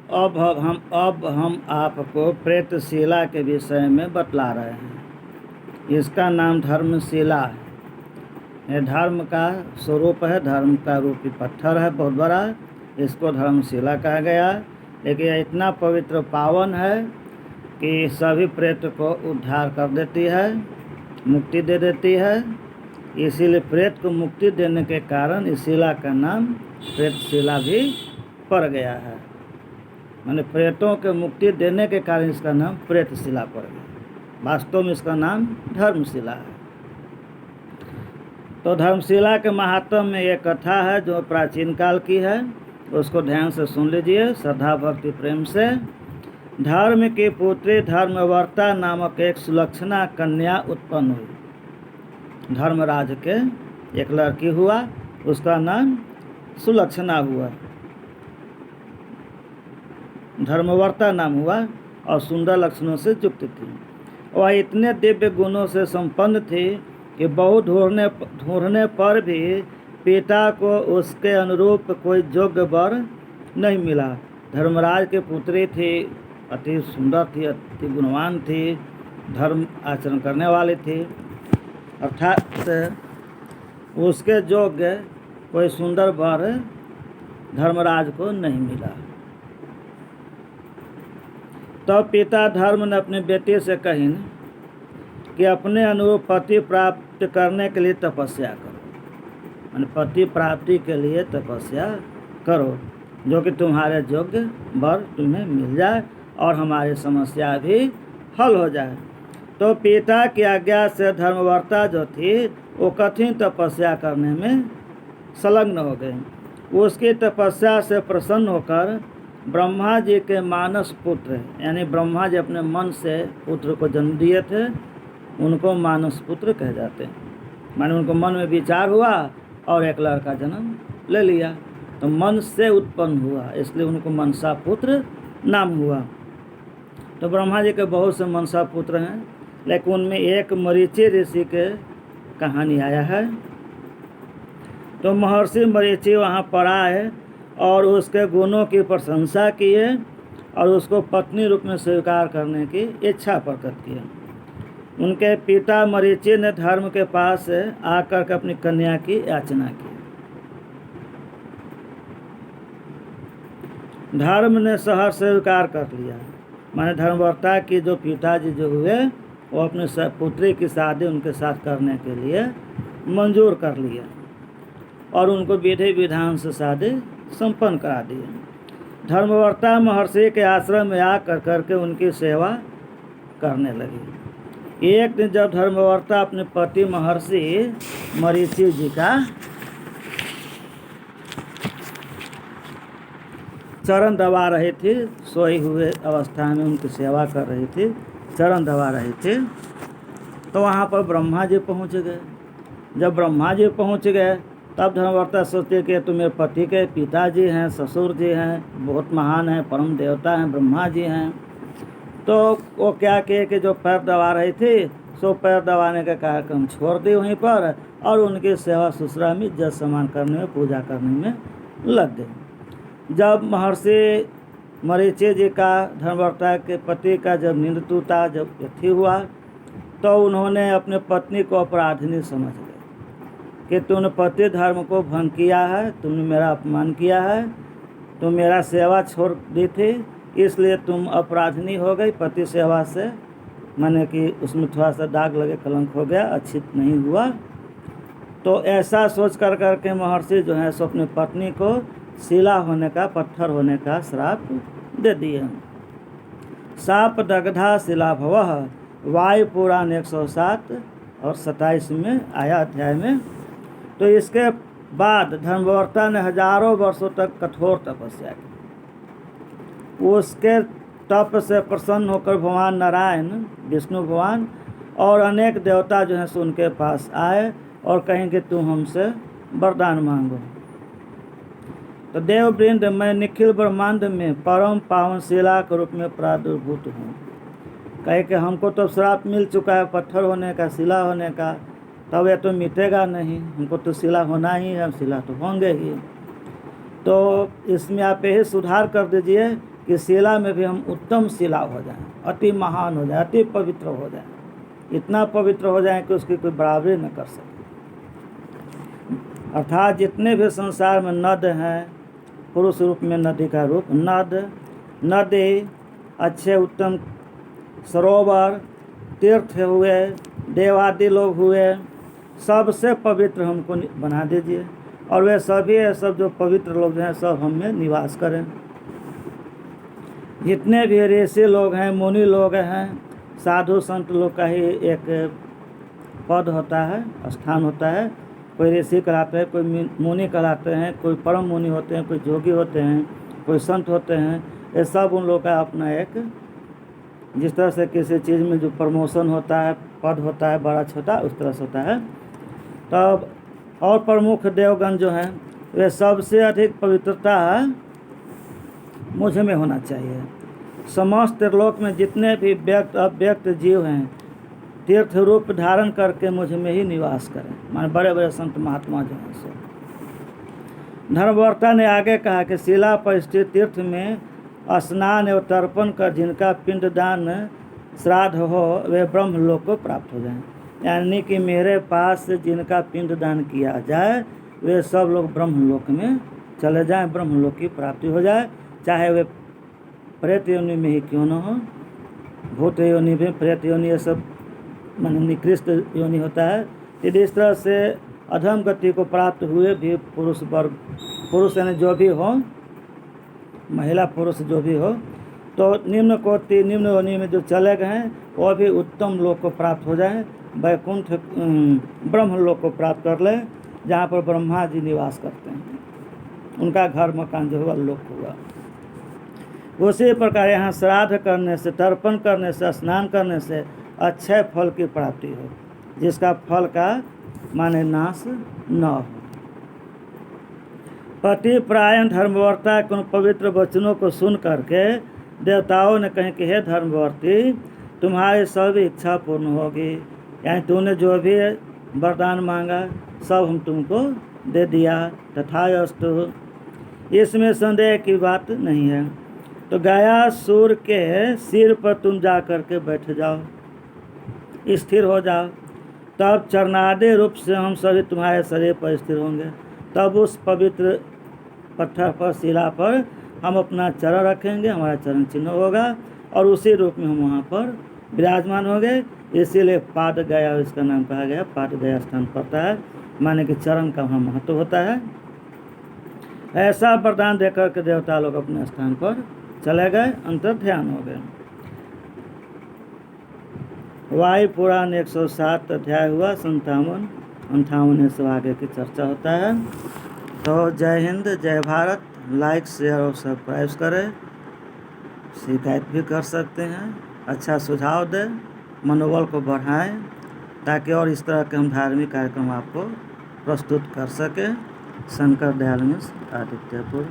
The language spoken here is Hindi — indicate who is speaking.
Speaker 1: अब हम आपको प्रेतशिला के विषय में बतला रहे हैं। इसका नाम धर्मशिला है। ये धर्म का स्वरूप है, धर्म का रूपी पत्थर है बहुत बड़ा, इसको धर्मशिला कहा गया। लेकिन यह इतना पवित्र पावन है कि सभी प्रेत को उद्धार कर देती है, मुक्ति दे देती है। इसीलिए प्रेत को मुक्ति देने के कारण इस शिला का नाम प्रेतशिला भी पड़ गया है। माने प्रेतों के मुक्ति देने के कारण इसका नाम प्रेतशिला पड़ गया। वास्तव में इसका नाम धर्मशिला है। तो धर्मशिला के महात्म्य में एक कथा है जो प्राचीन काल की है, उसको ध्यान से सुन लीजिए, श्रद्धा भक्ति प्रेम से। धर्म की पुत्री धर्मवर्ता नामक एक सुलक्षणा कन्या उत्पन्न हुई। धर्मराज के एक लड़की हुआ, उसका नाम सुलक्षणा हुआ, धर्मवर्ता नाम हुआ और सुंदर लक्षणों से युक्त थी। वह इतने दिव्य गुणों से संपन्न थी कि बहुत ढूंढने पर भी पिता को उसके अनुरूप कोई योग्य वर नहीं मिला। धर्मराज की पुत्री थी, अति सुंदर थी, अति गुणवान थी, धर्म आचरण करने वाली थी, अर्थात उसके योग्य कोई सुंदर वर धर्मराज को नहीं मिला। तब पिता धर्म ने अपनी बेटी से कही कि अपने अनुरूप पति प्राप्त करने के लिए तपस्या करो। यानी पति प्राप्ति के लिए तपस्या करो, जो कि तुम्हारे योग्य वर तुम्हें मिल जाए और हमारी समस्या भी हल हो जाए। तो पिता की आज्ञा से धर्मवर्ता जो थी वो कठिन तपस्या करने में संलग्न हो गई। उसकी तपस्या से प्रसन्न होकर ब्रह्मा जी के मानस पुत्र, यानी ब्रह्मा जी अपने मन से पुत्र को जन्म दिए थे, उनको मानस पुत्र कहे जाते हैं। माने उनको मन में विचार हुआ और एक लड़का जन्म ले लिया, तो मन से उत्पन्न हुआ, इसलिए उनको मनसा पुत्र नाम हुआ। तो ब्रह्मा जी के बहुत से मनसा पुत्र हैं, लेकिन उनमें एक मरीचि ऋषि के कहानी आया है। तो महर्षि मरीचि वहाँ पर आए और उसके गुणों की प्रशंसा किए और उसको पत्नी रूप में स्वीकार करने की इच्छा प्रकट की। उनके पिता मरीचि ने धर्म के पास आकर के अपनी कन्या की याचना की। धर्म ने सहर्ष स्वीकार कर लिया। माने धर्मवर्ता की जो पिताजी जो हुए वो अपने पुत्री की शादी उनके साथ करने के लिए मंजूर कर लिया और उनको विधि विधान से शादी संपन्न करा दिए। धर्मवर्ता महर्षि के आश्रम में आकर करके उनकी सेवा करने लगी। एक दिन जब धर्मवर्ता अपने पति महर्षि मरीचि जी का चरण दबा रही थी, सोई हुए अवस्था में उनकी सेवा कर रही थी, चरण दबा रही थी, तो वहाँ पर ब्रह्मा जी पहुँच गए। जब ब्रह्मा जी पहुँच गए तब धर्मवर्ता सोचे कि तो मेरे पति के पिताजी हैं, ससुर जी हैं, बहुत महान हैं, परम देवता हैं, ब्रह्मा जी हैं। तो वो क्या किए कि जो पैर दबा रही थी सो पैर दबाने का कार्यक्रम छोड़ दी वहीं पर और उनकी सेवा ससुरा में इज्जत सम्मान करने में, पूजा करने में लग गई। जब महर्षि मरीचि जी का धर्मवर्ता के पति का जब नींद टूटा, जब यथी हुआ, तो उन्होंने अपने पत्नी को अपराधिनी समझ गए कि तुमने पति धर्म को भंग किया है, तुमने मेरा अपमान किया है, तुम मेरा सेवा छोड़ दी थी, इसलिए तुम अपराधिनी हो गई। पति सेवा से माने कि उसमें थोड़ा सा दाग लगे, कलंक हो गया, अच्छित नहीं हुआ। तो ऐसा सोच कर करके महर्षि जो है सो अपनी पत्नी को शिला होने का, पत्थर होने का श्राप दे दिए। साप दग्धा शिला भवः, वायु पुराण 107 और 27 में आया अध्याय में। तो इसके बाद धर्मवर्ता ने हजारों वर्षों तक कठोर तपस्या की। उसके तप से प्रसन्न होकर भगवान नारायण, विष्णु भगवान और अनेक देवता जो हैं सो उनके पास आए और कहेंगे तुम हमसे वरदान मांगो। तो देववृंद, मैं निखिल ब्रह्मांड में परम पावन शिला के रूप में प्रादुर्भूत हूँ। कहे कि हमको तो श्राप मिल चुका है पत्थर होने का, शिला होने का, तब यह तो मिटेगा नहीं, हमको तो शिला होना ही है, शिला तो होंगे ही। तो इसमें आप यही सुधार कर दीजिए कि शिला में भी हम उत्तम शिला हो जाएं, अति महान हो जाए, अति पवित्र हो जाए, इतना पवित्र हो जाए कि उसकी कोई बराबरी न कर सके। अर्थात जितने भी संसार में नद हैं, पुरुष रूप में नदी का रूप, नदी, अच्छे उत्तम सरोवर, तीर्थ हुए, देवादि लोग हुए, सबसे पवित्र हमको बना दीजिए, और वे सभी सब जो पवित्र लोग हैं सब हम में निवास करें। जितने भी ऋषि लोग हैं, मुनि लोग हैं, साधु संत लोग का ही एक पद होता है, स्थान होता है। कोई ऋषि कहलाते हैं, कोई मुनि कहलाते हैं, कोई परम मुनि होते हैं, कोई जोगी होते हैं, कोई संत होते हैं। ये सब उन लोग का अपना एक, जिस तरह से किसी चीज़ में जो प्रमोशन होता है, पद होता है बड़ा छोटा, उस तरह से होता है। तब और प्रमुख देवगण जो हैं वे सबसे अधिक पवित्रता मुझ में होना चाहिए। समस्त त्रिलोक में जितने भी व्यक्त अव्यक्त जीव हैं तीर्थ रूप धारण करके मुझ में ही निवास करें, माने बड़े बड़े संत महात्मा जो हैं सो। धर्मवर्ता ने आगे कहा कि शिला पर स्थित तीर्थ में स्नान एवं तर्पण कर जिनका पिंडदान श्राद्ध हो वे ब्रह्मलोक को प्राप्त हो जाएं। यानी कि मेरे पास जिनका पिंडदान किया जाए वे सब लोग ब्रह्मलोक में चले जाएं, ब्रह्मलोक की प्राप्ति हो जाए, चाहे वे प्रेत योनि में ही क्यों न हो। भूत योनि में, प्रेत योनि, ये सब मन निकृष्ट योनि होता है। यदि इस तरह से अधम गति को प्राप्त हुए भी पुरुष वर्ग, पुरुष यानी जो भी हो, महिला पुरुष जो भी हो, तो निम्न कोटि निम्न योनि में जो चले गए हैं वो भी उत्तम लोक को प्राप्त हो जाए, वैकुंठ ब्रह्म लोक को प्राप्त कर ले, जहाँ पर ब्रह्मा जी निवास करते हैं, उनका घर मकान जो हुआ लोक हुआ। उसी प्रकार यहाँ श्राद्ध करने से, तर्पण करने से, स्नान करने से अच्छे फल की प्राप्ति हो, जिसका फल का माने नाश न हो। पति प्रायण धर्मवर्ता के उन पवित्र वचनों को सुन करके देवताओं ने कहे कि हे धर्मवर्ती, तुम्हारी सब इच्छा पूर्ण होगी, यानी तूने जो भी वरदान मांगा सब हम तुमको दे दिया, तथास्तु, इसमें संदेह की बात नहीं है। तो गयासुर के सिर पर तुम जा कर के बैठ जाओ, स्थिर हो जाओ, तब चरणादि रूप से हम सभी तुम्हारे शरीर पर स्थिर होंगे। तब उस पवित्र पत्थर पर, शिला पर हम अपना चरण रखेंगे, हमारा चरण चिन्ह होगा, और उसी रूप में हम वहाँ पर विराजमान होंगे। इसीलिए पाद गया इसका नाम कहा गया, पाद गया स्थान पड़ता है, माने कि चरण का वहाँ महत्व होता है। ऐसा वरदान देकर के देवता लोग अपने स्थान पर चले गए, अंतर ध्यान हो गए। वायु पुराण 107 अध्याय हुआ, 57-58 से आगे की चर्चा होता है। तो जय हिंद, जय भारत। लाइक, शेयर और सब्सक्राइब करें। शिकायत भी कर सकते हैं, अच्छा सुझाव दें, मनोबल को बढ़ाएं, ताकि और इस तरह के हम धार्मिक कार्यक्रम आपको प्रस्तुत कर सकें। शंकर दयाल मिश्र, आदित्यपुर।